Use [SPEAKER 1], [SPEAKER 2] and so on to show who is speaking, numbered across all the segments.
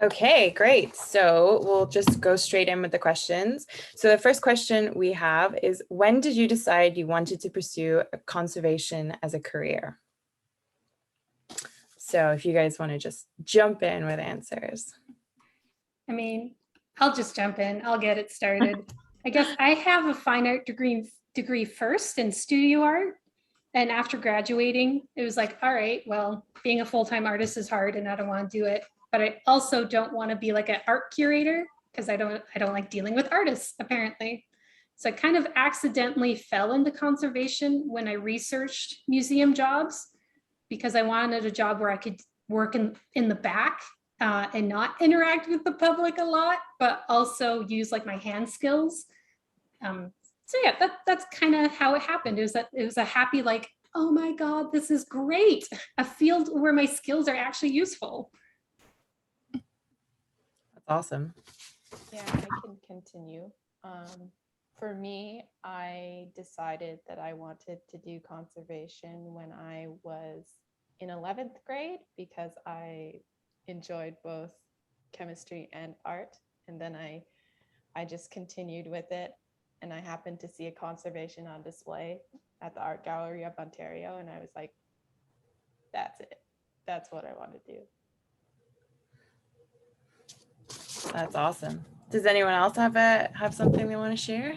[SPEAKER 1] Okay, great. So we'll just go straight in with the questions. So the first question we have is, when did you decide you wanted to pursue conservation as a career? So if you guys want to just jump in with answers.
[SPEAKER 2] I mean, I'll just jump in. I'll get it started. I guess I have a fine art degree first in studio art. And after graduating, it was like, all right, well, being a full-time artist is hard and I don't want to do it. But I also don't want to be like an art curator because I don't like dealing with artists, apparently. So I kind of accidentally fell into conservation when I researched museum jobs because I wanted a job where I could work in the back and not interact with the public a lot, but also use like my hand skills. So yeah, that's kind of how it happened. It was a happy, like, oh my God, this is great. A field where my skills are actually useful.
[SPEAKER 1] That's awesome.
[SPEAKER 3] Yeah, I can continue. For me, I decided that I wanted to do conservation when I was in 11th grade because I enjoyed both chemistry and art. And then I just continued with it. And I happened to see a conservation on display at the Art Gallery of Ontario. And I was like, that's it. That's what I want to do.
[SPEAKER 1] That's awesome. Does anyone else have something they want to share?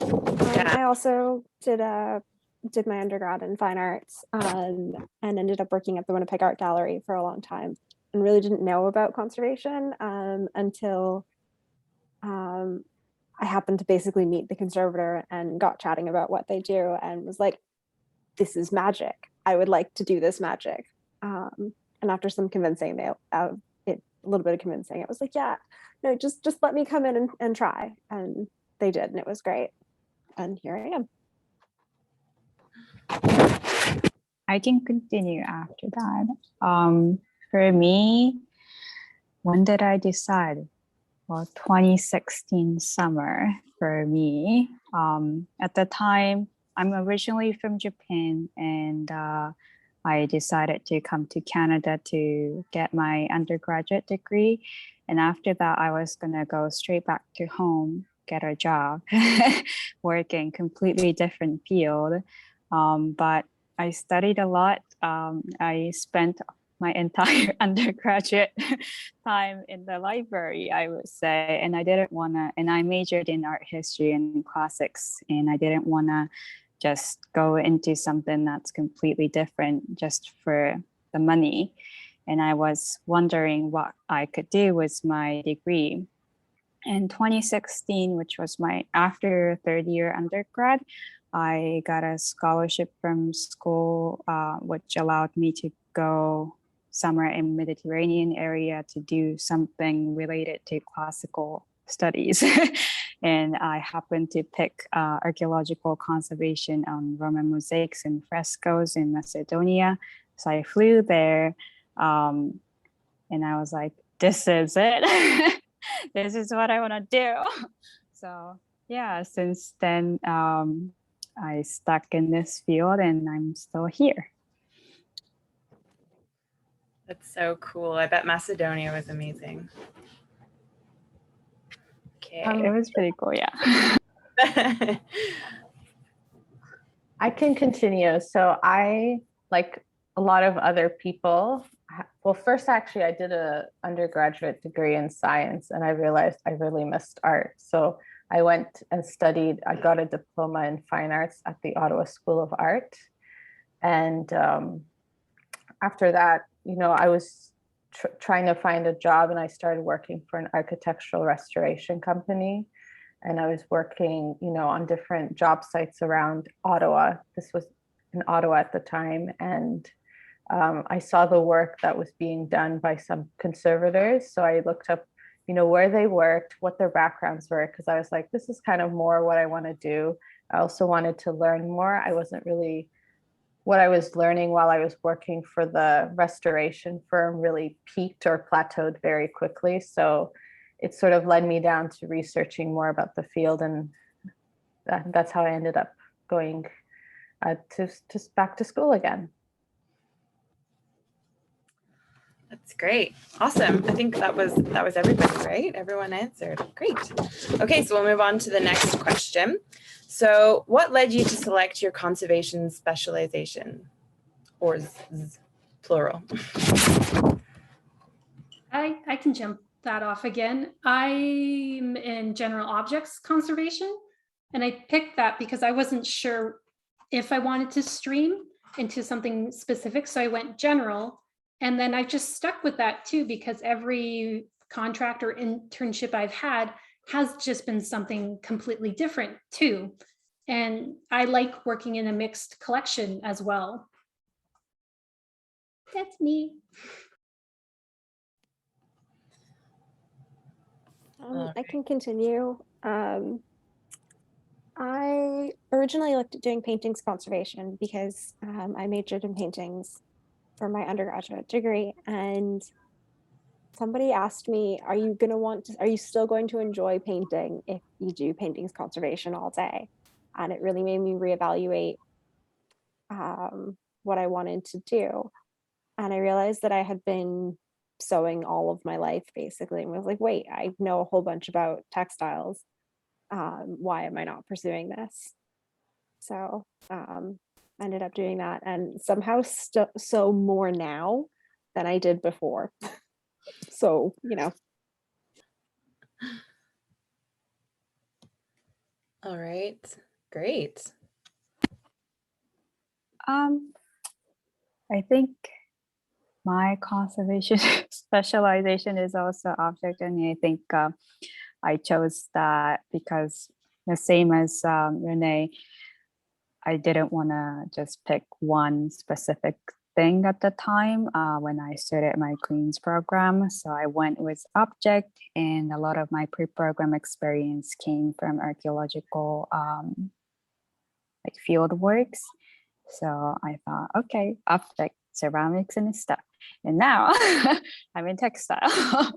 [SPEAKER 4] I also did my undergrad in fine arts and ended up working at the Winnipeg Art Gallery for a long time and really didn't know about conservation until I happened to basically meet the conservator and got chatting about what they do and was like, this is magic. I would like to do this magic. And after some convincing, a little bit of convincing, it was like, yeah, no, just let me come in and try. And they did, and it was great. And here I am.
[SPEAKER 5] I can continue after that. For me, when did I decide? Well, 2016 summer for me. At the time, I'm originally from Japan, and I decided to come to Canada to get my undergraduate degree. And after that, I was gonna go straight back to home, get a job, work in completely different field. But I studied a lot. I spent my entire undergraduate time in the library, I would say, and I didn't want to, and I majored in art history and classics, and I didn't want to just go into something that's completely different just for the money. And I was wondering what I could do with my degree. In 2016, which was my after third year undergrad, I got a scholarship from school, which allowed me to go somewhere in Mediterranean area to do something related to classical studies. And I happened to pick archaeological conservation on Roman mosaics and frescoes in Macedonia. So I flew there and I was like, this is it. This is what I want to do. So yeah, since then, I stuck in this field and I'm still here.
[SPEAKER 1] That's so cool. I bet Macedonia was amazing. Okay.
[SPEAKER 5] It was pretty cool, yeah.
[SPEAKER 6] I can continue. So I, like a lot of other people, well, first, actually, I did an undergraduate degree in science and I realized I really missed art. So I went and studied, I got a diploma in fine arts at the Ottawa School of Art. And after that, I was trying to find a job and I started working for an architectural restoration company. And I was working, on different job sites around Ottawa. This was in Ottawa at the time. And I saw the work that was being done by some conservators. So I looked up, where they worked, what their backgrounds were, because I was like, this is kind of more what I want to do. I also wanted to learn more. I wasn't really, what I was learning while I was working for the restoration firm really peaked or plateaued very quickly. So it sort of led me down to researching more about the field. And that's how I ended up going to back to school again.
[SPEAKER 1] That's great. Awesome. I think that was everybody, right? Everyone answered. Great. Okay, so we'll move on to the next question. So what led you to select your conservation specialization, or plural?
[SPEAKER 2] I can jump that off again. I'm in general objects conservation, and I picked that because I wasn't sure if I wanted to stream into something specific. So I went general, and then I just stuck with that too, because every contract or internship I've had has just been something completely different too. And I like working in a mixed collection as well. That's me.
[SPEAKER 4] I can continue. I originally looked at doing paintings conservation because I majored in paintings for my undergraduate degree, and somebody asked me, are you still going to enjoy painting if you do paintings conservation all day? And it really made me reevaluate what I wanted to do. And I realized that I had been sewing all of my life basically, and was like, wait, I know a whole bunch about textiles. Why am I not pursuing this? So ended up doing that, and somehow sew more now than I did before. So,
[SPEAKER 1] All right, great.
[SPEAKER 5] I think my conservation specialization is also object, and I think I chose that because the same as Renee, I didn't want to just pick one specific thing at the time when I started my Queen's program. So I went with object, and a lot of my pre-program experience came from archaeological like field works. So I thought, okay, object, ceramics and stuff. And now I'm in textile.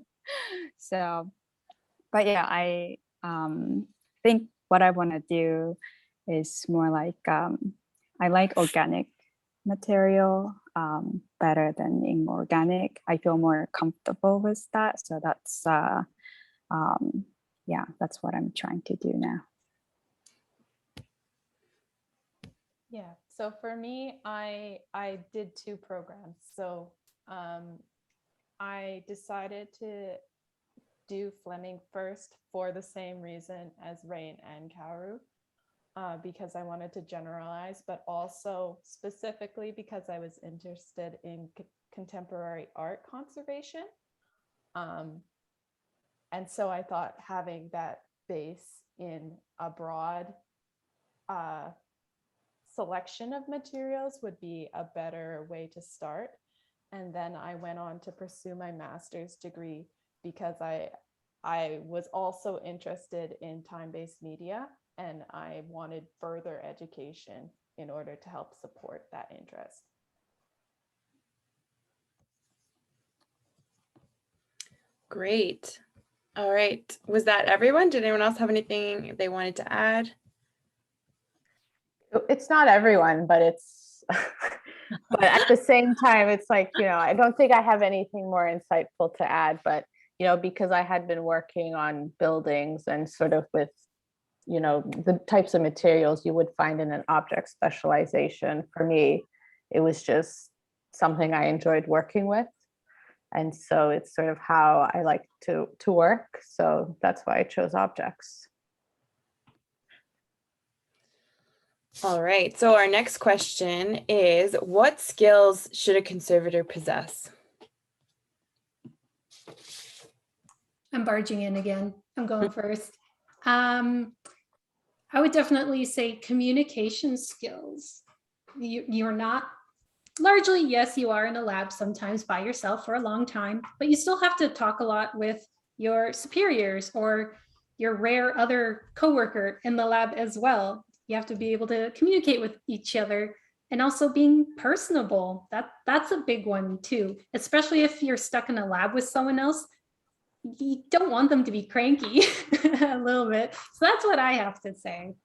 [SPEAKER 5] So, but yeah, I think what I want to do is more like, I like organic material better than inorganic. I feel more comfortable with that. So that's, yeah, that's what I'm trying to do now.
[SPEAKER 3] Yeah, so for me, I did 2 programs. So I decided to do Fleming first for the same reason as Rain and Kaoru, because I wanted to generalize, but also specifically because I was interested in contemporary art conservation. And so I thought having that base in a broad selection of materials would be a better way to start. And then I went on to pursue my master's degree because I was also interested in time-based media, and I wanted further education in order to help support that interest.
[SPEAKER 1] Great. All right. Was that everyone? Did anyone else have anything they wanted to add?
[SPEAKER 6] It's not everyone, but it's, but at the same time, it's like, I don't think I have anything more insightful to add, but, because I had been working on buildings and sort of with, the types of materials you would find in an object specialization, for me, it was just something I enjoyed working with. And so it's sort of how I like to work. So that's why I chose objects.
[SPEAKER 1] All right, so our next question is, what skills should a conservator possess?
[SPEAKER 2] I'm barging in again. I'm going first. I would definitely say communication skills. You're not, largely, yes, you are in a lab sometimes by yourself for a long time, but you still have to talk a lot with your superiors or your rare other coworker in the lab as well. You have to be able to communicate with each other, and also being personable. That's a big one too, especially if you're stuck in a lab with someone else. You don't want them to be cranky a little bit. So that's what I have to say.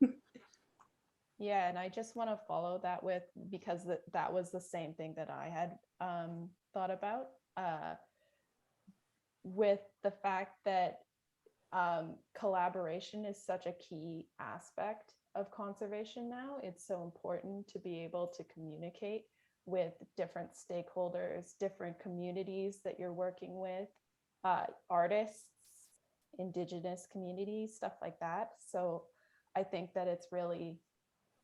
[SPEAKER 3] Yeah, and I just want to follow that with, because that was the same thing that I had thought about. with the fact that collaboration is such a key aspect of conservation now. It's so important to be able to communicate with different stakeholders, different communities that you're working with, artists, indigenous communities, stuff like that. So I think that it's really,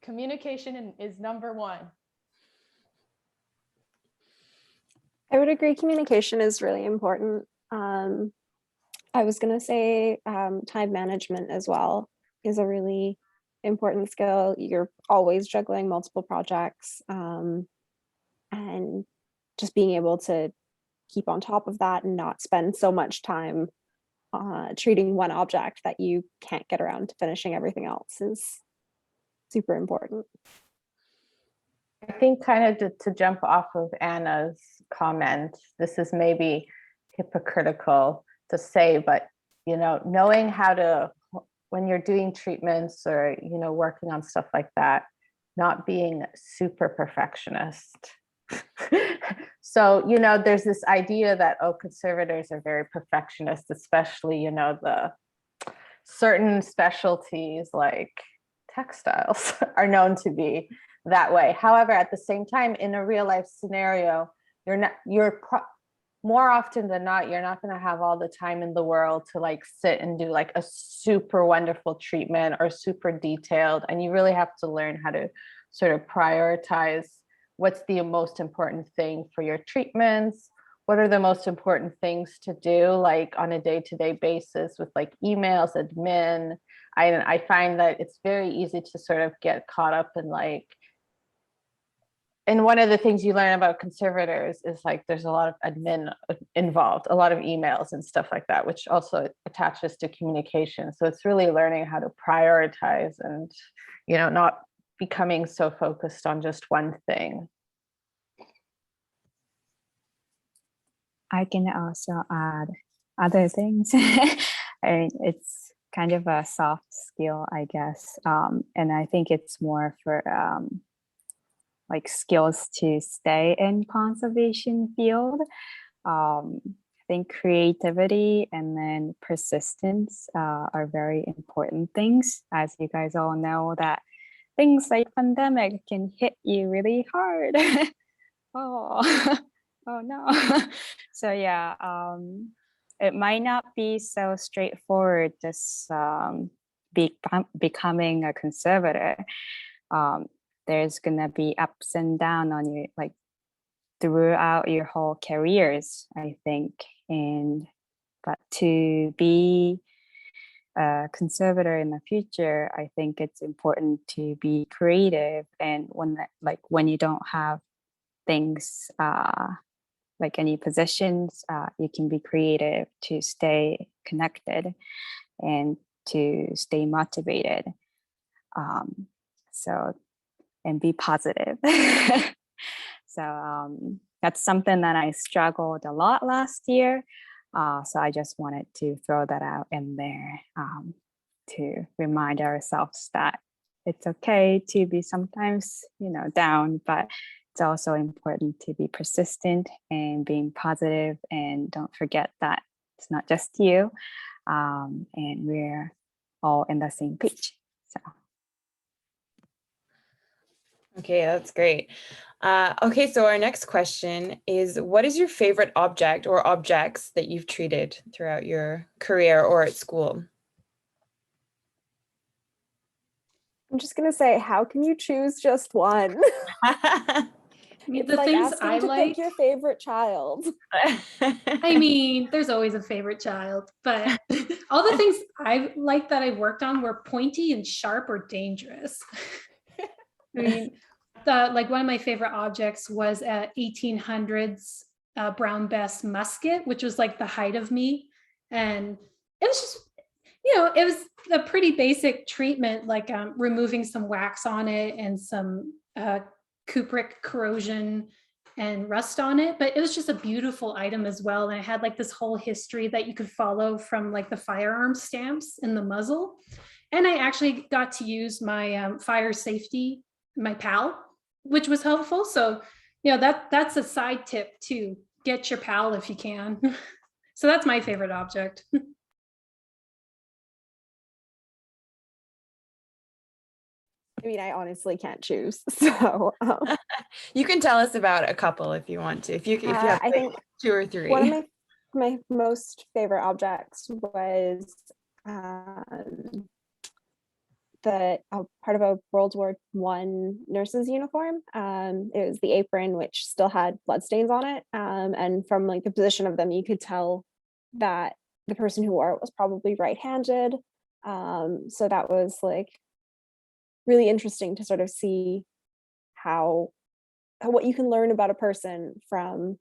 [SPEAKER 3] communication is number one.
[SPEAKER 4] I would agree. Communication is really important. I was going to say time management as well is a really important skill. You're always juggling multiple projects, and just being able to keep on top of that and not spend so much time treating one object that you can't get around to finishing everything else is super important.
[SPEAKER 6] I think kind of to jump off of Anna's comment, this is maybe hypocritical to say, but you know, knowing how to, when you're doing treatments or, you know, working on stuff like that, not being super perfectionist. So, you know, there's this idea that, oh, conservators are very perfectionist, especially, you know, the certain specialties like textiles are known to be that way. However, at the same time, in a real life scenario, more often than not, you're not going to have all the time in the world to like sit and do like a super wonderful treatment or super detailed. And you really have to learn how to sort of prioritize what's the most important thing for your treatments. What are the most important things to do like on a day-to-day basis with like emails, admin. I find that it's very easy to sort of get caught up in like, and one of the things you learn about conservators is like there's a lot of admin involved, a lot of emails and stuff like that, which also attaches to communication. So it's really learning how to prioritize and, you know, not becoming so focused on just one thing.
[SPEAKER 5] I can also add other things. I mean, it's kind of a soft skill, I guess. And I think it's more for like skills to stay in conservation field. I think creativity and then persistence are very important things. As you guys all know, that things like pandemic can hit you really hard. Oh no. So yeah, it might not be so straightforward just becoming a conservator. There's gonna be ups and downs on you like throughout your whole careers, I think. But to be a conservator in the future, I think it's important to be creative. And when you don't have things like any positions, you can be creative to stay connected and to stay motivated. And be positive. So that's something that I struggled a lot last year. So I just wanted to throw that out in there to remind ourselves that it's okay to be sometimes, you know, down, but it's also important to be persistent and being positive, and don't forget that it's not just you, and we're all in the same page. So.
[SPEAKER 1] Okay, that's great. Okay, so our next question is, what is your favorite object or objects that you've treated throughout your career or at school?
[SPEAKER 4] I'm just going to say, how can you choose just one?
[SPEAKER 2] mean,
[SPEAKER 4] It's
[SPEAKER 2] the
[SPEAKER 4] like
[SPEAKER 2] things
[SPEAKER 4] asking
[SPEAKER 2] I
[SPEAKER 4] to
[SPEAKER 2] like,
[SPEAKER 4] pick your favorite child.
[SPEAKER 2] I mean, there's always a favorite child, but all the things I like that I worked on were pointy and sharp or dangerous. I mean, one of my favorite objects was a 1800s Brown Bess musket, which was like the height of me. And it was just, you know, it was a pretty basic treatment, like removing some wax on it and some cupric corrosion and rust on it, but it was just a beautiful item as well. And it had like this whole history that you could follow from like the firearm stamps in the muzzle. And I actually got to use my fire safety, my PAL, which was helpful. So, you know, that's a side tip too. get your pal if you can. So that's my favorite object.
[SPEAKER 4] I mean, I honestly can't choose. So
[SPEAKER 1] You can tell us about a couple if you want to. If you have
[SPEAKER 4] I
[SPEAKER 1] like
[SPEAKER 4] think
[SPEAKER 1] 2 or 3.
[SPEAKER 4] one of my most favorite objects was part of a World War I nurse's uniform. It was the apron, which still had bloodstains on it. And from like the position of them, you could tell that the person who wore it was probably right-handed. So that was like really interesting to sort of see what you can learn about a person from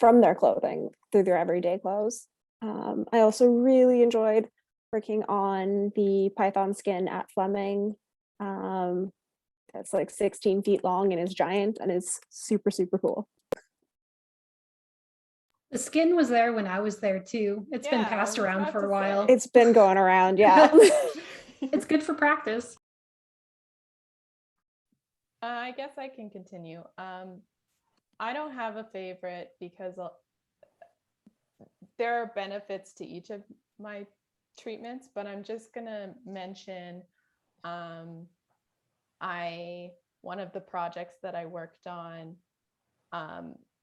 [SPEAKER 4] their clothing through their everyday clothes. I also really enjoyed working on the python skin at Fleming. That's like 16 feet long and is giant and is super, super cool.
[SPEAKER 2] The skin was there when I was there too. It's been
[SPEAKER 3] Yeah, I
[SPEAKER 2] passed
[SPEAKER 3] was
[SPEAKER 2] around
[SPEAKER 3] about
[SPEAKER 2] for
[SPEAKER 3] to
[SPEAKER 2] a while.
[SPEAKER 3] say.
[SPEAKER 4] It's been going around, yeah.
[SPEAKER 2] It's good for practice.
[SPEAKER 3] I guess I can continue. I don't have a favorite because there are benefits to each of my treatments, but I'm just gonna mention one of the projects that I worked on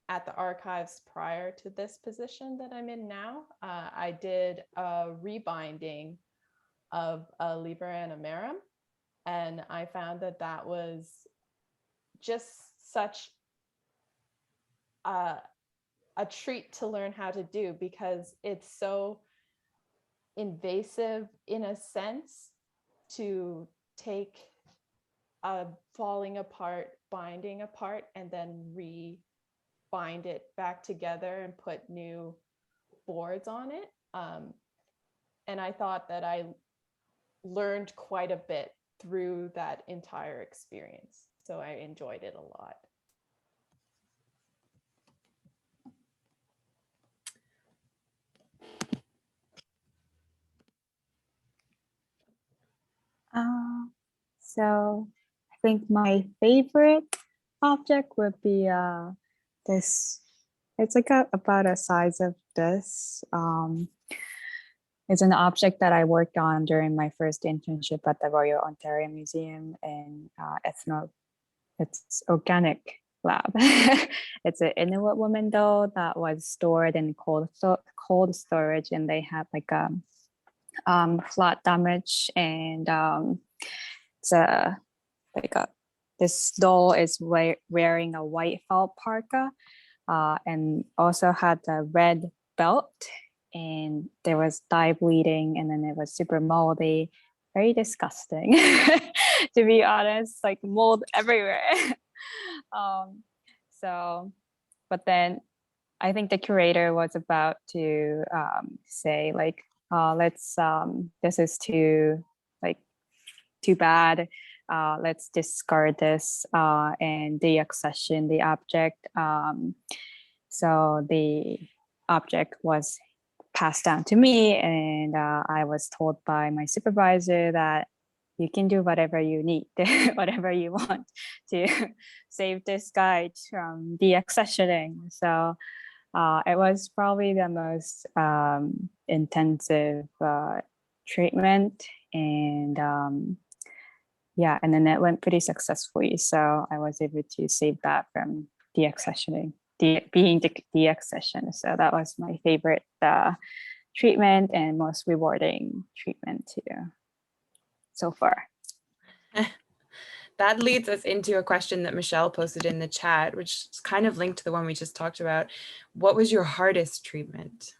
[SPEAKER 3] at the archives prior to this position that I'm in now. I did a rebinding of a Liber Animarum, and I found that that was just such a treat to learn how to do, because it's so invasive in a sense to take a falling apart binding apart and then rebind it back together and put new boards on it. And I thought that I learned quite a bit through that entire experience. So I enjoyed it a lot.
[SPEAKER 5] So I think my favorite object would be this. It's like about a size of this. It's an object that I worked on during my first internship at the Royal Ontario Museum in it's organic lab. It's an Inuit woman doll that was stored in cold storage, and they had like flat damage, and it's this doll is wearing a white felt parka, and also had a red belt, and there was dye bleeding, and then it was super moldy, very disgusting, to be honest, like mold everywhere. But then I think the curator was about to say like, this is too bad. Let's discard this and deaccession the object. So the object was passed down to me, and I was told by my supervisor that you can do whatever you need, whatever you want to save this guy from deaccessioning. So it was probably the most intensive treatment, and yeah, and then it went pretty successfully. So I was able to save that from deaccessioning, being deaccession. So that was my favorite treatment and most rewarding treatment too, so far.
[SPEAKER 1] That leads us into a question that Michelle posted in the chat, which is kind of linked to the one we just talked about. What was your hardest treatment?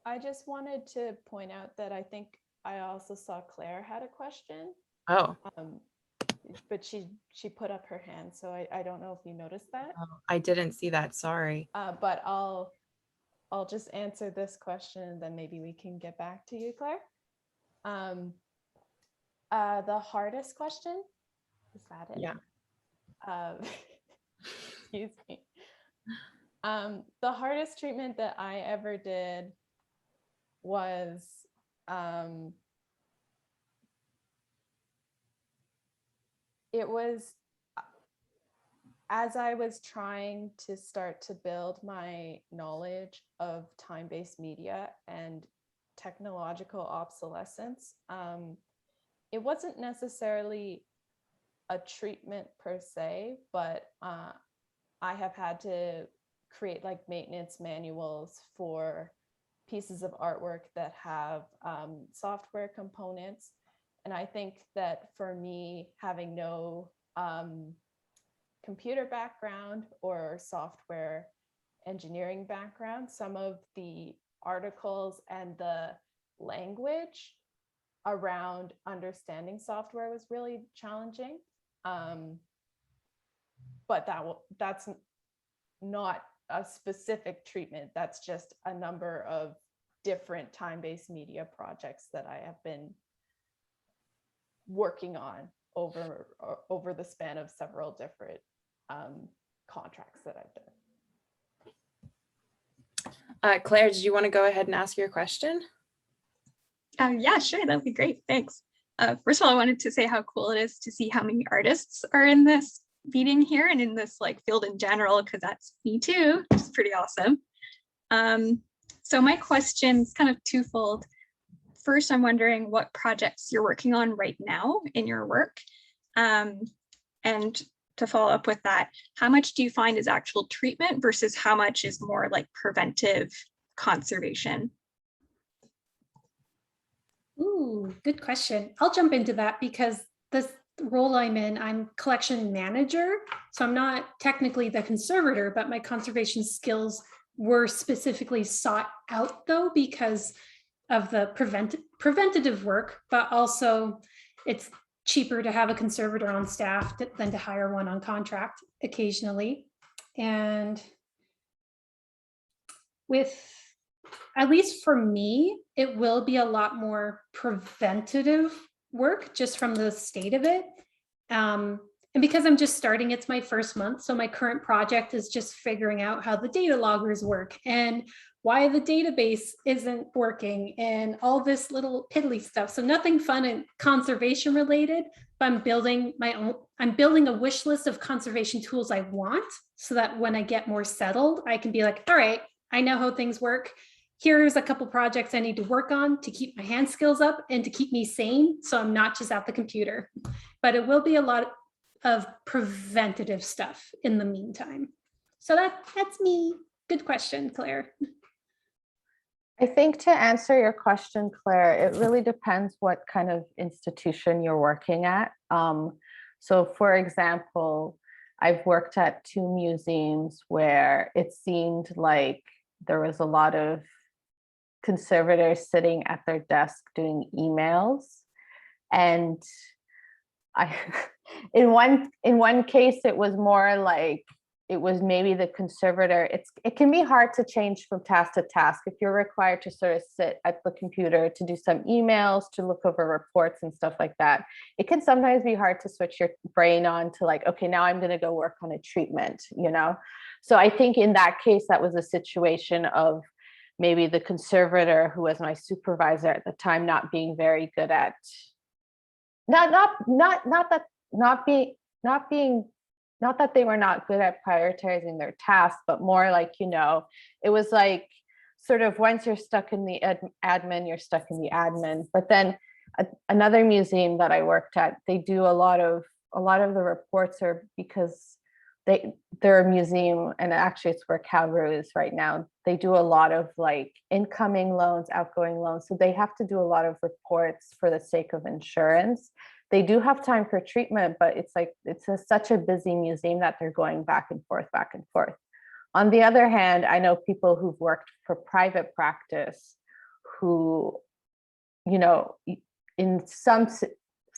[SPEAKER 3] I just wanted to point out that I think I also saw Claire had a question.
[SPEAKER 1] Oh.
[SPEAKER 3] But she put up her hand, so I don't know if you noticed that.
[SPEAKER 1] Oh, I didn't see that, sorry.
[SPEAKER 3] But I'll just answer this question, and then maybe we can get back to you, Claire. The hardest question, is that it?
[SPEAKER 1] Yeah.
[SPEAKER 3] Excuse me. The hardest treatment that I ever did was it was as I was trying to start to build my knowledge of time-based media and technological obsolescence, it wasn't necessarily a treatment per se, but I have had to create like maintenance manuals for pieces of artwork that have software components. And I think that for me, having no computer background or software engineering background, some of the articles and the language around understanding software was really challenging. But that's not a specific treatment. That's just a number of different time-based media projects that I have been working on over the span of several different contracts that I've done.
[SPEAKER 1] Claire, did you want to go ahead and ask your question?
[SPEAKER 7] Yeah, sure, that'd be great. Thanks. First of all, I wanted to say how cool it is to see how many artists are in this meeting here and in this like field in general, because that's me too, which is pretty awesome. So my question is kind of twofold. First, I'm wondering what projects you're working on right now in your work. And to follow up with that, how much do you find is actual treatment versus how much is more like preventive conservation?
[SPEAKER 2] Ooh, good question. I'll jump into that because this role I'm in, I'm collection manager. So I'm not technically the conservator, but my conservation skills were specifically sought out though because of the preventative work, but also it's cheaper to have a conservator on staff than to hire one on contract occasionally. And with, at least for me, it will be a lot more preventative work just from the state of it. And because I'm just starting, it's my first month. So my current project is just figuring out how the data loggers work and why the database isn't working and all this little piddly stuff. So nothing fun and conservation related, but I'm building a wish list of conservation tools I want so that when I get more settled, I can be like, all right, I know how things work. Here's a couple projects I need to work on to keep my hand skills up and to keep me sane. So I'm not just at the computer, but it will be a lot of preventative stuff in the meantime. So that's me. Good question, Claire.
[SPEAKER 6] I think to answer your question, Claire, it really depends what kind of institution you're working at. So for example, I've worked at 2 museums where it seemed like there was a lot of conservators sitting at their desk doing emails. And in one case, it was more like it was maybe the conservator. It can be hard to change from task to task if you're required to sort of sit at the computer to do some emails, to look over reports and stuff like that. It can sometimes be hard to switch your brain on to like, okay, now I'm going to go work on a treatment, you know? So I think in that case, that was a situation of maybe the conservator who was my supervisor at the time not being very good at not that they were not good at prioritizing their tasks, but more like, you know, it was like sort of once you're stuck in the admin, you're stuck in the admin. But then another museum that I worked at, they do a lot of the reports are because they're a museum, and actually it's where Calgary is right now. They do a lot of like incoming loans, outgoing loans. So they have to do a lot of reports for the sake of insurance. They do have time for treatment, but it's like, such a busy museum that they're going back and forth. On the other hand, I know people who've worked for private practice who, you know,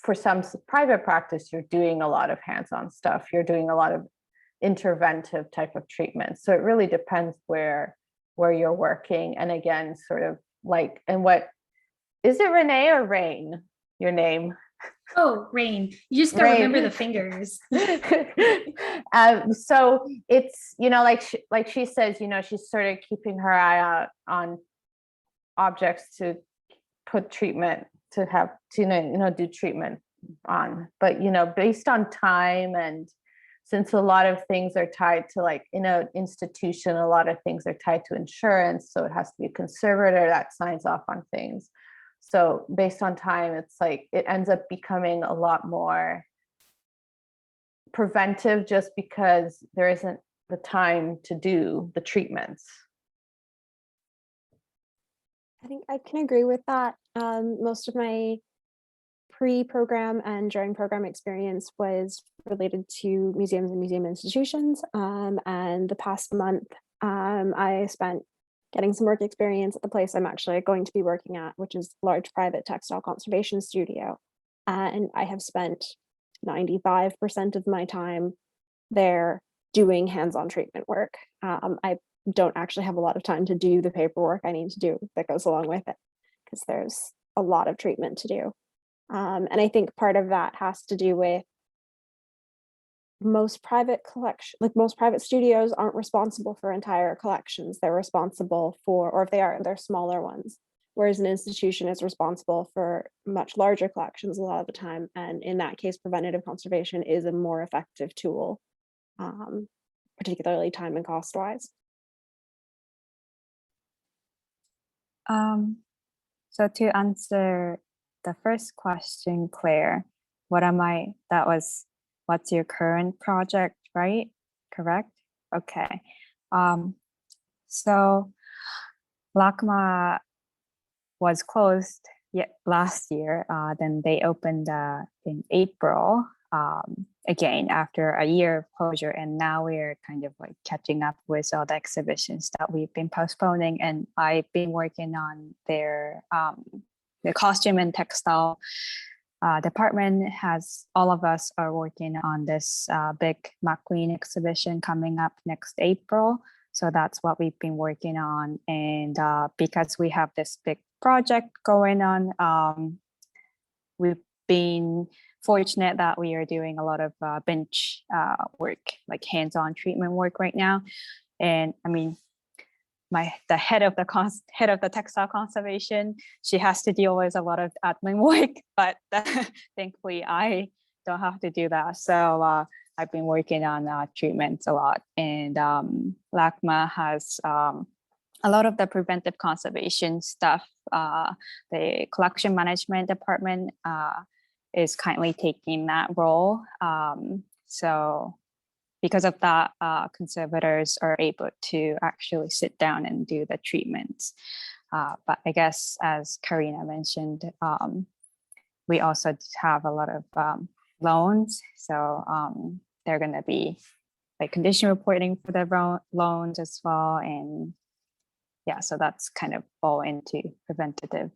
[SPEAKER 6] for some private practice, you're doing a lot of hands-on stuff. You're doing a lot of interventive type of treatment. So it really depends where you're working. And again, sort of like, and what, is it Renee or Rain, your name?
[SPEAKER 2] Oh, Rain. You just gotta remember the fingers.
[SPEAKER 6] So it's, you know, like she says, you know, she's sort of keeping her eye out on objects to put treatment, to have to, you know, do treatment on. But, you know, based on time, and since a lot of things are tied to, like, in an institution, a lot of things are tied to insurance. So it has to be a conservator that signs off on things. So based on time, it's like, it ends up becoming a lot more preventive just because there isn't the time to do the treatments.
[SPEAKER 4] I think I can agree with that. Most of my pre-program and during program experience was related to museums and museum institutions. And the past month, I spent getting some work experience at the place I'm actually going to be working at, which is a large private textile conservation studio. And I have spent 95% of my time there doing hands-on treatment work. I don't actually have a lot of time to do the paperwork I need to do that goes along with it, because there's a lot of treatment to do. And I think part of that has to do with most private studios aren't responsible for entire collections. They're responsible for, or if they are, they're smaller ones. Whereas an institution is responsible for much larger collections a lot of the time. And in that case, preventative conservation is a more effective tool, particularly time and cost wise.
[SPEAKER 5] So to answer the first question, Claire, what's your current project, right? Correct? Okay. So LACMA was closed last year. Then they opened in April again after a year of closure, and now we're kind of like catching up with all the exhibitions that we've been postponing. And I've been working on their the costume and textile department. All of us are working on this big McQueen exhibition coming up next April. So that's what we've been working on. And because we have this big project going on, we've been fortunate that we are doing a lot of bench work, like hands-on treatment work right now. And I mean, the head of the textile conservation, she has to deal with a lot of admin work, but thankfully I don't have to do that. So I've been working on treatments a lot, and LACMA has a lot of the preventive conservation stuff. The collection management department is kindly taking that role. So because of that, conservators are able to actually sit down and do the treatments. But I guess, as Karina mentioned, we also have a lot of loans. So they're going to be like condition reporting for the loans as well. And yeah, so that's kind of all into preventative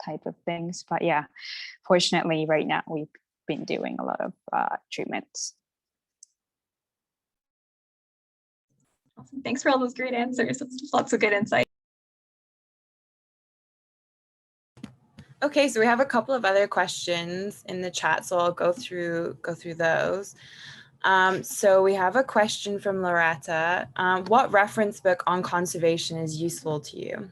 [SPEAKER 5] type of things. But yeah, fortunately right now we've been doing a lot of treatments.
[SPEAKER 7] Awesome. Thanks for all those great answers. That's lots of good insight.
[SPEAKER 1] Okay, so we have a couple of other questions in the chat, so I'll go through those. So we have a question from Loretta. What reference book on conservation is useful to you?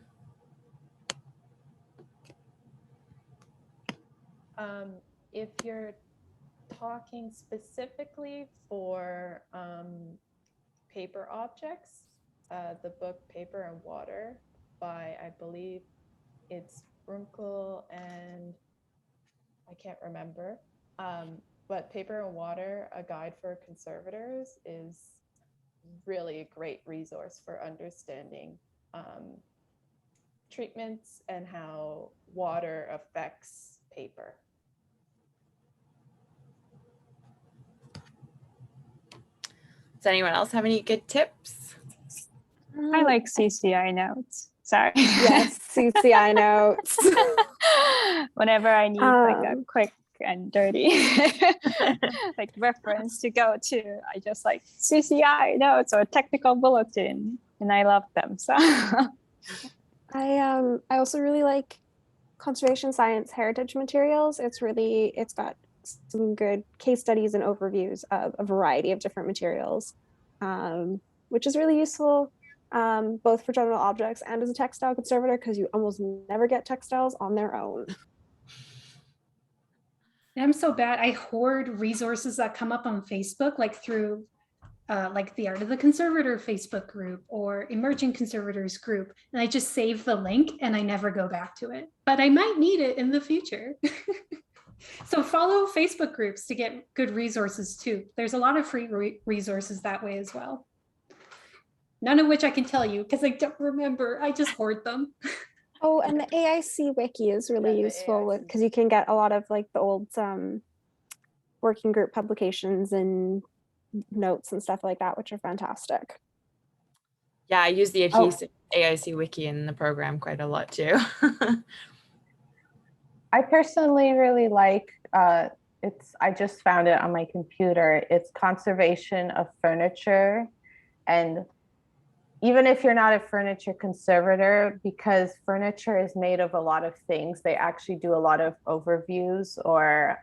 [SPEAKER 3] If you're talking specifically for paper objects, the book Paper and Water by, I believe it's Runkel and I can't remember, but Paper and Water, A Guide for Conservators, is really a great resource for understanding treatments and how water affects paper.
[SPEAKER 1] Does anyone else have any good tips?
[SPEAKER 5] I like CCI notes. Sorry.
[SPEAKER 4] Yes, CCI notes.
[SPEAKER 5] Whenever I need like a quick and dirty like reference to go to, I just like CCI notes or technical bulletin, and I love them. So
[SPEAKER 4] I also really like conservation science heritage materials. It's got some good case studies and overviews of a variety of different materials, which is really useful both for general objects and as a textile conservator, because you almost never get textiles on their own.
[SPEAKER 2] And I'm so bad. I hoard resources that come up on Facebook, like through like the Art of the Conservator Facebook group or Emerging Conservators group. And I just save the link and I never go back to it, but I might need it in the future. So follow Facebook groups to get good resources too. There's a lot of free resources that way as well. None of which I can tell you because I don't remember. I just hoard them.
[SPEAKER 4] Oh, and the AIC wiki is really useful because you can get a lot of like the old working group publications and notes and stuff like that, which are fantastic.
[SPEAKER 1] Yeah, I use the adhesive AIC wiki in the program quite a lot too.
[SPEAKER 6] I personally really like, I just found it on my computer. It's conservation of furniture. And even if you're not a furniture conservator, because furniture is made of a lot of things, they actually do a lot of overviews or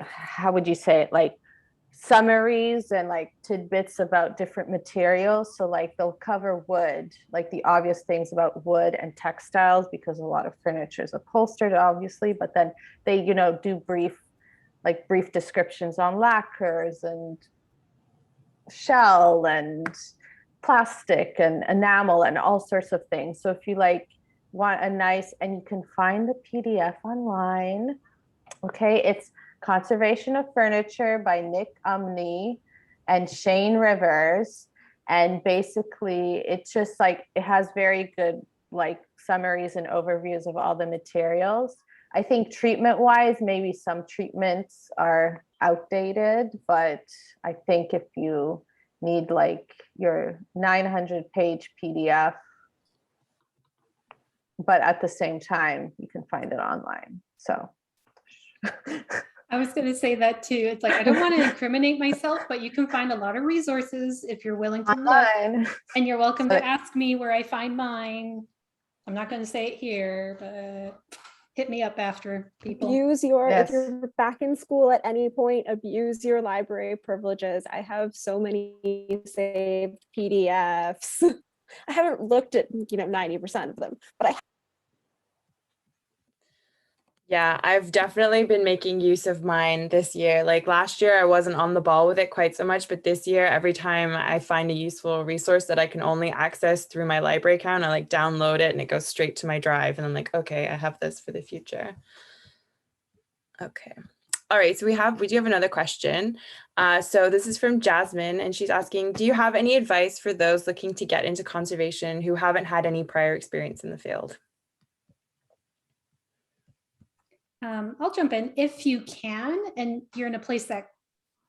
[SPEAKER 6] how would you say it? Like summaries and like tidbits about different materials. So like they'll cover wood, like the obvious things about wood and textiles, because a lot of furniture is upholstered, obviously, but then they, do brief descriptions on lacquers and shell and plastic and enamel and all sorts of things. So if you want a nice, and you can find the PDF online. Okay, it's Conservation of Furniture by Nick Umney and Shane Rivers. And basically it's just it has very good summaries and overviews of all the materials. I think treatment wise, maybe some treatments are outdated, but I think if you need your 900-page PDF, but at the same time, you can find it online. So
[SPEAKER 2] I was going to say that too. It's I don't want to incriminate myself, but you can find a lot of resources if you're willing to
[SPEAKER 6] online.
[SPEAKER 2] look. And you're welcome to ask me where I find mine. I'm not going to say it here, but hit me up after, people.
[SPEAKER 4] Use your, if you're back in school at any point, abuse your library privileges. I have so many saved PDFs. I haven't looked at 90% of them, but
[SPEAKER 1] Yeah, I've definitely been making use of mine this year. Like last year, I wasn't on the ball with it quite so much, but this year, every time I find a useful resource that I can only access through my library account, I download it and it goes straight to my drive. And I'm like, okay, I have this for the future. Okay. All right, so we do have another question. So this is from Jasmine, and she's asking, do you have any advice for those looking to get into conservation who haven't had any prior experience in the field?
[SPEAKER 2] I'll jump in. If you can, and you're in a place that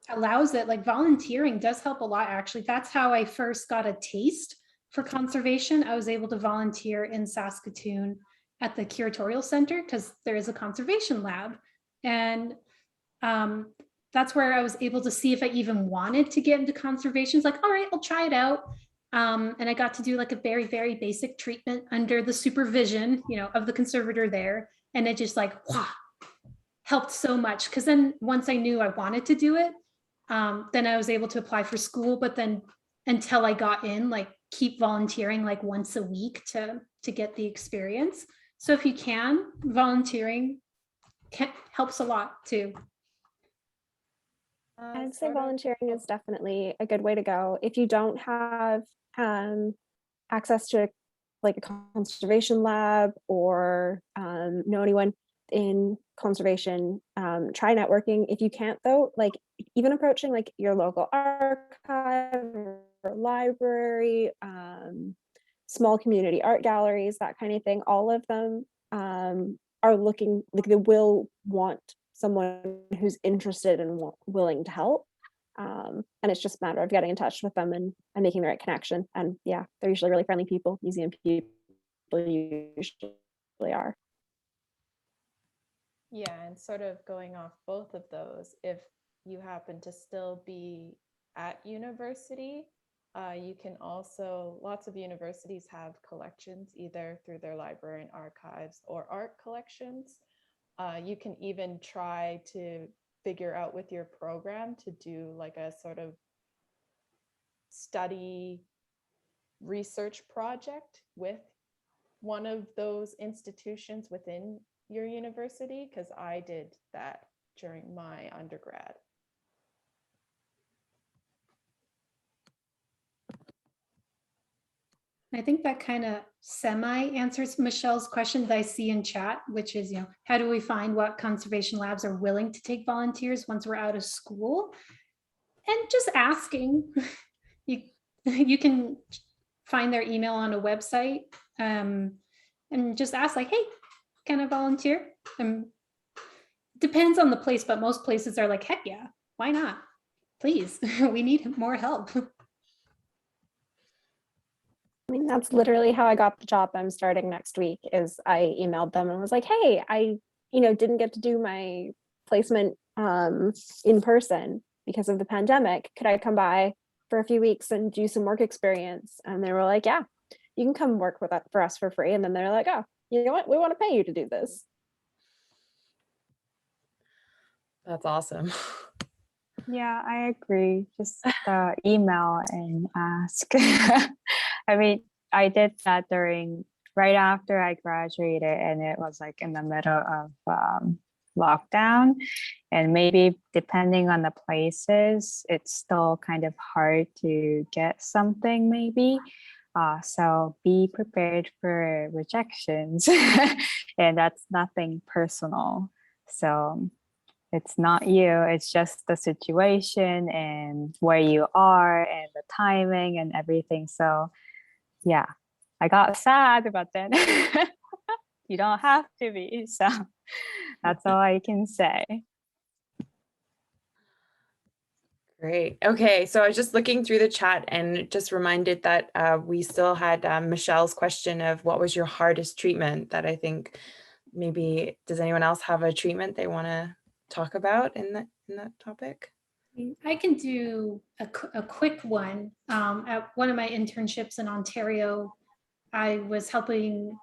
[SPEAKER 2] allows it, volunteering does help a lot, actually. That's how I first got a taste for conservation. I was able to volunteer in Saskatoon at the Curatorial Center because there is a conservation lab. And that's where I was able to see if I even wanted to get into conservation. It's all right, I'll try it out. And I got to do a very, very basic treatment under the supervision, of the conservator there. And it just wow, helped so much. Because then once I knew I wanted to do it, then I was able to apply for school. But then until I got in, keep volunteering once a week to get the experience. So if you can, volunteering helps a lot too.
[SPEAKER 4] I'd say volunteering is definitely a good way to go. If you don't have access to a conservation lab or know anyone in conservation, try networking. If you can't though, even approaching your local archive or library, small community art galleries, that kind of thing, all of them are looking, they will want someone who's interested and willing to help. And it's just a matter of getting in touch with them and making the right connection. And yeah, they're usually really friendly people. Museum people usually are.
[SPEAKER 3] Yeah, and sort of going off both of those, if you happen to still be at university, you can also, lots of universities have collections either through their library and archives or art collections. You can even try to figure out with your program to do a sort of study research project with one of those institutions within your university? Because I did that during my undergrad.
[SPEAKER 2] I think that kind of semi answers Michelle's question that I see in chat, which is, how do we find what conservation labs are willing to take volunteers once we're out of school? And just asking. You can find their email on a website, and just ask, like, hey, can I volunteer? Depends on the place, but most places are like, heck yeah, why not? Please, we need more help.
[SPEAKER 4] I mean, that's literally how I got the job I'm starting next week. Is I emailed them and was like, hey, I didn't get to do my placement in person because of the pandemic. Could I come by for a few weeks and do some work experience? And they were like, yeah, you can come work for us for free. And then they're like, oh, you know what, we want to pay you to do this.
[SPEAKER 1] That's awesome.
[SPEAKER 5] Yeah, I agree. Just email and ask. I mean, I did that right after I graduated, and it was like in the middle of lockdown. And maybe depending on the places, it's still kind of hard to get something maybe. So be prepared for rejections. And that's nothing personal. So it's not you, it's just the situation and where you are and the timing and everything. So yeah, I got sad, but then you don't have to be. So that's all I can say.
[SPEAKER 1] Great. Okay, so I was just looking through the chat and just reminded that we still had Michelle's question of what was your hardest treatment, that I think maybe, does anyone else have a treatment they want to talk about in that topic?
[SPEAKER 2] I can do a quick one. At one of my internships in Ontario, I was helping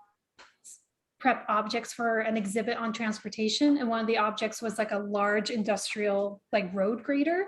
[SPEAKER 2] prep objects for an exhibit on transportation. And one of the objects was like a large industrial road grader.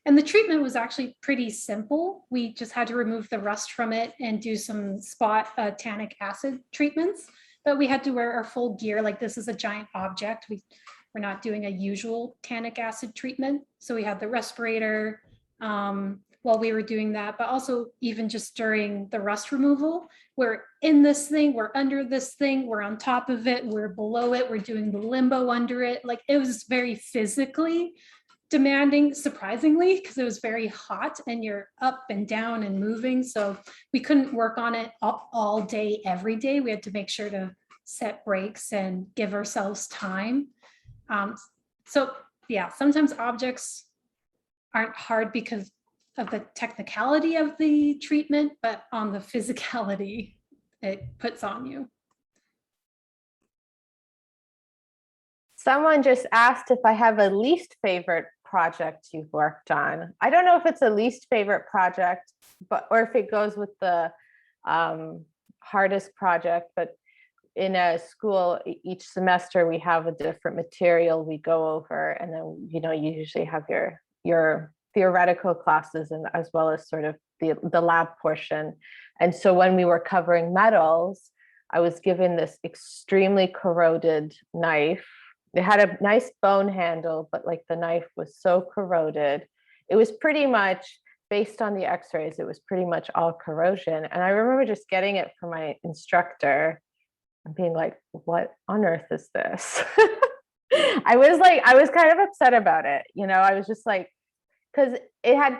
[SPEAKER 2] And the treatment was actually pretty simple. We just had to remove the rust from it and do some spot tannic acid treatments. But we had to wear our full gear. Like, this is a giant object. We're not doing a usual tannic acid treatment. So we had the respirator while we were doing that, but also even just during the rust removal, we're in this thing, we're under this thing, we're on top of it, we're below it, we're doing the limbo under it. Like, it was very physically demanding, surprisingly, because it was very hot and you're up and down and moving. So we couldn't work on it all day, every day. We had to make sure to set breaks and give ourselves time. So yeah, sometimes objects aren't hard because of the technicality of the treatment, but on the physicality it puts on you.
[SPEAKER 6] Someone just asked if I have a least favorite project you've worked on. I don't know if it's a least favorite project, or if it goes with the hardest project, but in a school, each semester we have a different material we go over, and then you usually have your theoretical classes and as well as sort of the lab portion. And so when we were covering metals, I was given this extremely corroded knife. It had a nice bone handle, but the knife was so corroded. It was pretty much, based on the x-rays, it was pretty much all corrosion. And I remember just getting it from my instructor and being like, what on earth is this? I was kind of upset about it. I was just like, because it had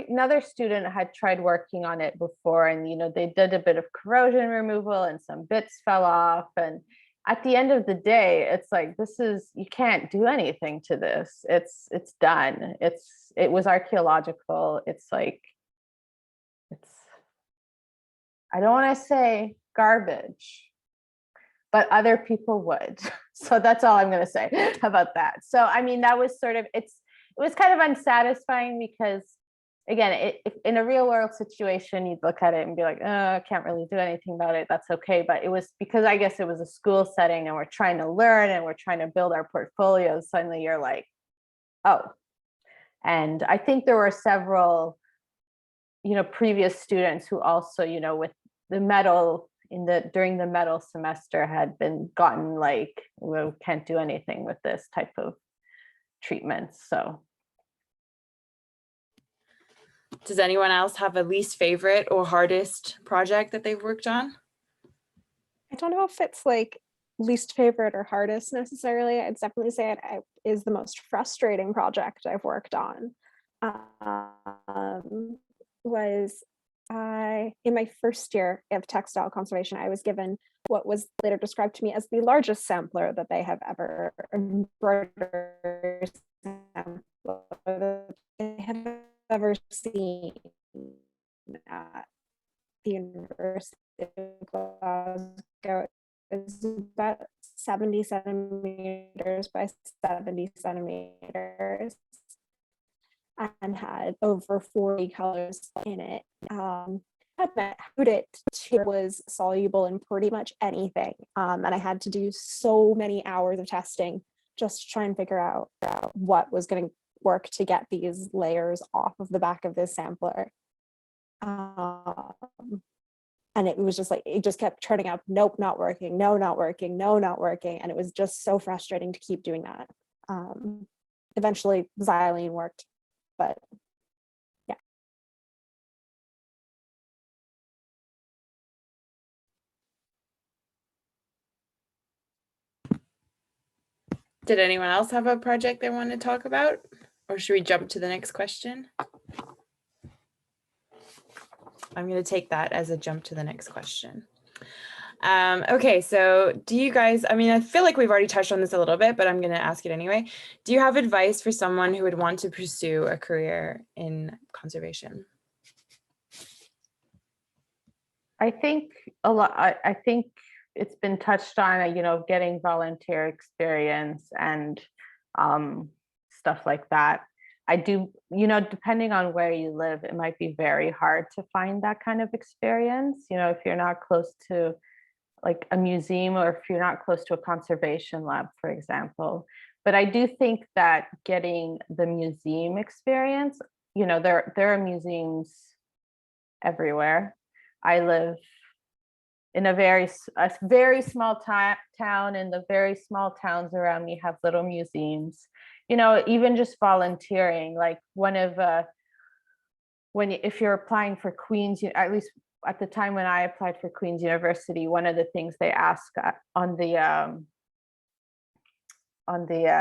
[SPEAKER 6] another student had tried working on it before, and they did a bit of corrosion removal and some bits fell off. And at the end of the day, it's like, you can't do anything to this. It's done. It was archaeological. I don't want to say garbage, but other people would. So that's all I'm going to say about that. So, I mean, that was sort of, it was kind of unsatisfying because, again, in a real world situation, you'd look at it and be like, oh, I can't really do anything about it. That's okay. But it was because I guess it was a school setting and we're trying to learn and we're trying to build our portfolios. Suddenly you're like, oh. And I think there were several, previous students who also, with the metal, during the metal semester had been gotten like, we can't do anything with this type of treatment. So
[SPEAKER 1] does anyone else have a least favorite or hardest project that they've worked on?
[SPEAKER 4] I don't know if it's like least favorite or hardest necessarily. I'd definitely say it is the most frustrating project I've worked on. Was in my first year of textile conservation, I was given what was later described to me as the largest sampler that they have ever embroidered sampler that they have ever seen at the University of Glasgow. It's about 70 centimeters by 70 centimeters and had over 40 colors in it. It was soluble in pretty much anything. And I had to do so many hours of testing just to try and figure out what was going to work to get these layers off of the back of this sampler. And it was just like, it just kept turning up, nope, not working, no, not working, no, not working. And it was just so frustrating to keep doing that. Eventually xylene worked, but yeah.
[SPEAKER 1] Did anyone else have a project they want to talk about? Or should we jump to the next question? I'm going to take that as a jump to the next question. Okay, so do you guys, I mean, I feel like we've already touched on this a little bit, but I'm going to ask it anyway. Do you have advice for someone who would want to pursue a career in conservation?
[SPEAKER 6] I think a lot, I think it's been touched on, you know, getting volunteer experience and stuff like that. I do, you know, depending on where you live, it might be very hard to find that kind of experience. You know, if you're not close to like a museum or if you're not close to a conservation lab, for example. But I do think that getting the museum experience, you know, there are museums everywhere. I live in a very small town, and the very small towns around me have little museums. You know, even just volunteering, like if you're applying for Queen's, at least at the time when I applied for Queen's University, one of the things they ask on the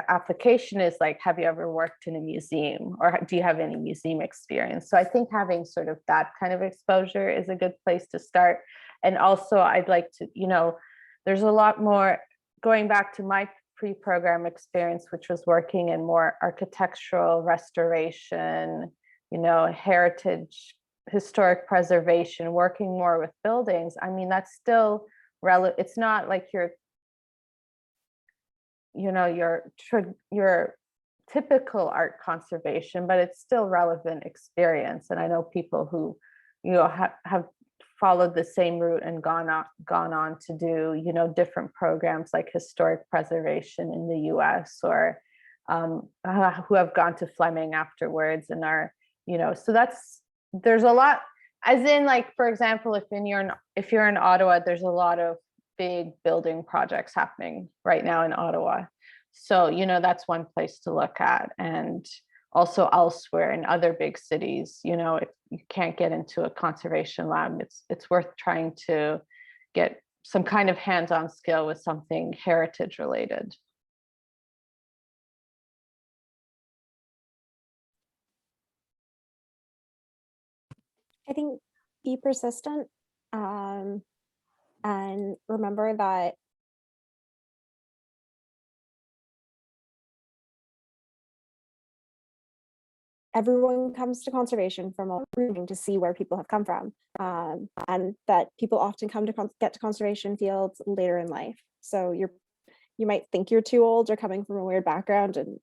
[SPEAKER 6] application is like, have you ever worked in a museum, or do you have any museum experience? So I think having sort of that kind of exposure is a good place to start. And also I'd like to, you know, there's a lot more, going back to my pre-program experience, which was working in more architectural restoration, you know, heritage, historic preservation, working more with buildings. I mean, that's still relevant. It's not like your typical art conservation, but it's still relevant experience. And I know people who, you know, have followed the same route and gone on to do, you know, different programs like historic preservation in the US, or who have gone to Fleming afterwards and are, you know, so there's a lot, as in, like, for example, if you're in Ottawa, there's a lot of big building projects happening right now in Ottawa. So, you know, that's one place to look at. And also elsewhere in other big cities, you know, if you can't get into a conservation lab, it's worth trying to get some kind of hands-on skill with something heritage related.
[SPEAKER 4] I think be persistent, and remember that everyone comes to conservation from a to see where people have come from, and that people often come to get to conservation fields later in life. So you might think you're too old or coming from a weird background, and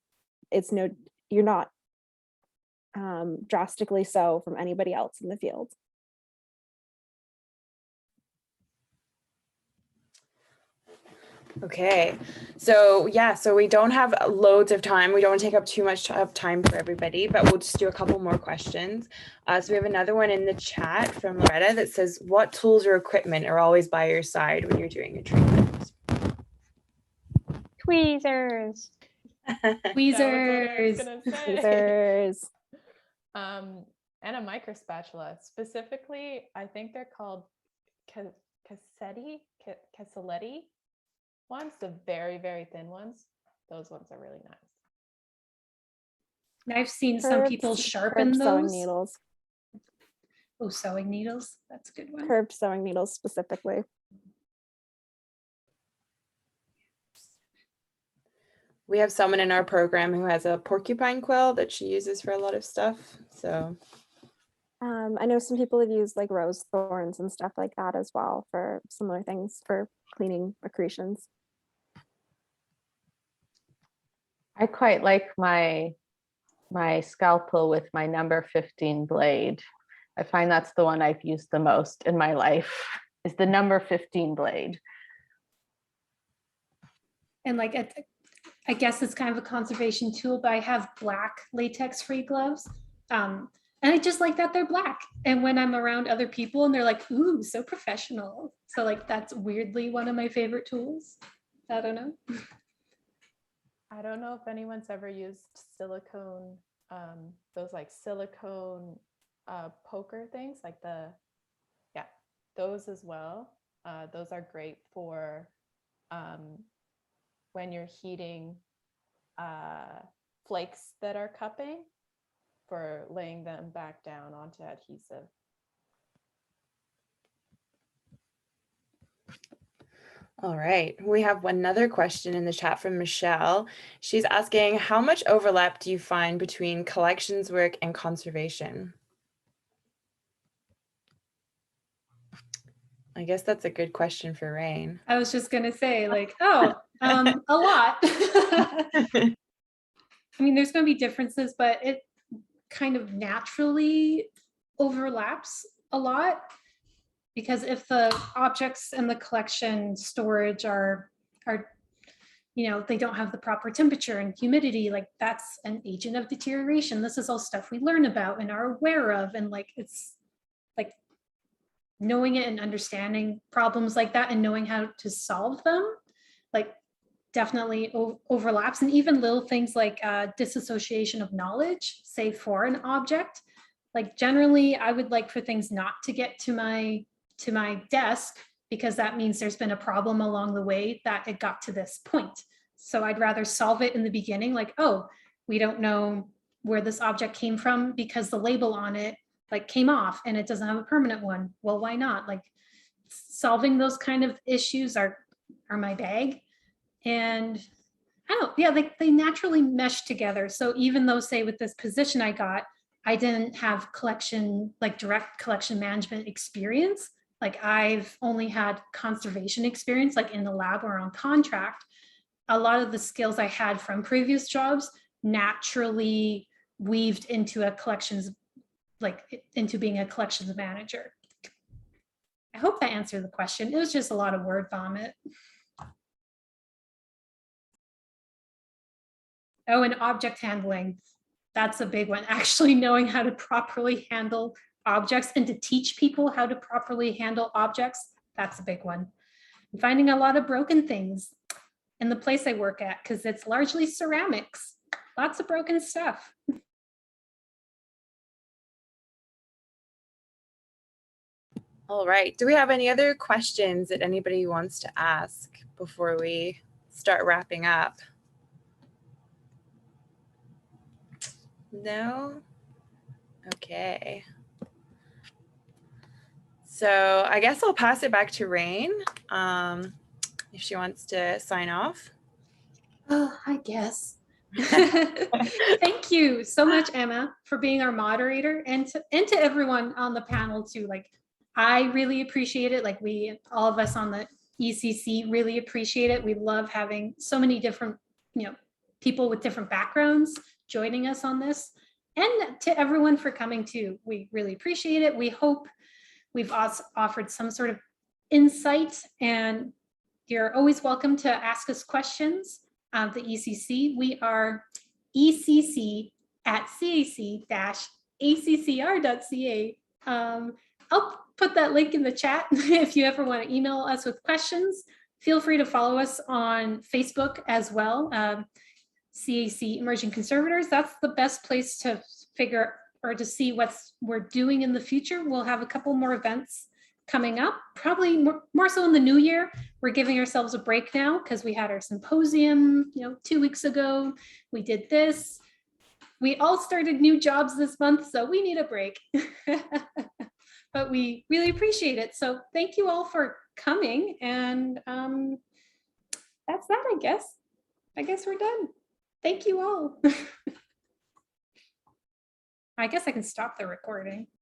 [SPEAKER 4] you're not drastically so from anybody else in the field.
[SPEAKER 1] Okay, so yeah, so we don't have loads of time. We don't want to take up too much of time for everybody, but we'll just do a couple more questions. So we have another one in the chat from Loretta that says, what tools or equipment are always by your side when you're doing a treatment?
[SPEAKER 5] Tweezers.
[SPEAKER 2] Tweezers.
[SPEAKER 4] Tweezers.
[SPEAKER 3] And a micro spatula. Specifically, I think they're called cassetti ones, the very, very thin ones. Those ones are really nice.
[SPEAKER 2] And I've seen some people sharpen
[SPEAKER 4] curved
[SPEAKER 2] those.
[SPEAKER 4] sewing needles.
[SPEAKER 2] Oh, sewing needles. That's a good one.
[SPEAKER 4] Curved sewing needles specifically.
[SPEAKER 1] We have someone in our program who has a porcupine quill that she uses for a lot of stuff. So
[SPEAKER 4] I know some people have used like rose thorns and stuff like that as well for similar things for cleaning accretions.
[SPEAKER 6] I quite like my scalpel with my number 15 blade. I find that's the one I've used the most in my life, is the number 15 blade.
[SPEAKER 2] And like, I guess it's kind of a conservation tool, but I have black latex-free gloves. And I just like that they're black. And when I'm around other people and they're like, ooh, so professional. So like, that's weirdly one of my favorite tools. I don't know.
[SPEAKER 3] I don't know if anyone's ever used silicone, those like silicone poker things, like those as well. Those are great for when you're heating flakes that are cupping, for laying them back down onto adhesive.
[SPEAKER 1] all right, we have another question in the chat from Michelle. She's asking, how much overlap do you find between collections work and conservation? I guess that's a good question for Rain.
[SPEAKER 2] I was just gonna say like, oh, a lot. I mean, there's gonna be differences, but it kind of naturally overlaps a lot, because if the objects in the collection storage are they don't have the proper temperature and humidity, like that's an agent of deterioration. This is all stuff we learn about and are aware of, and like it's like knowing it and understanding problems like that and knowing how to solve them, like definitely overlaps. And even little things like disassociation of knowledge, say for an object, like generally I would like for things not to get to my desk, because that means there's been a problem along the way that it got to this point. So I'd rather solve it in the beginning, like, oh, we don't know where this object came from because the label on it like came off and it doesn't have a permanent one. Well, why not? Like solving those kind of issues are my bag. And I don't know, yeah, they naturally mesh together. So even though, say, with this position I got, I didn't have direct collection management experience. Like I've only had conservation experience, like in the lab or on contract. A lot of the skills I had from previous jobs naturally weaved into into being a collections manager. I hope that answered the question. It was just a lot of word vomit. Oh, and object handling. That's a big one. Actually knowing how to properly handle objects and to teach people how to properly handle objects. That's a big one. I'm finding a lot of broken things in the place I work at because it's largely ceramics. Lots of broken stuff.
[SPEAKER 1] All right, do we have any other questions that anybody wants to ask before we start wrapping up? No? Okay. So I guess I'll pass it back to Rain if she wants to sign off.
[SPEAKER 2] Oh, I guess. Thank you so much, Emma, for being our moderator, and to everyone on the panel too. Like, I really appreciate it. Like all of us on the ECC really appreciate it. We love having so many different, people with different backgrounds joining us on this, and to everyone for coming too. We really appreciate it. We hope we've also offered some sort of insight and You're always welcome to ask us questions of the ECC. We are ecc@cac-accr.ca. I'll put that link in the chat if you ever want to email us with questions. Feel free to follow us on Facebook as well. CAC Emerging Conservators. That's the best place to figure or to see what we're doing in the future. We'll have a couple more events coming up, probably more so in the new year. We're giving ourselves a break now because we had our symposium, 2 weeks ago. We did this. We all started new jobs this month, so we need a break. But we really appreciate it. So thank you all for coming. And that's that, I guess. I guess we're done. Thank you all. I guess I can stop the recording.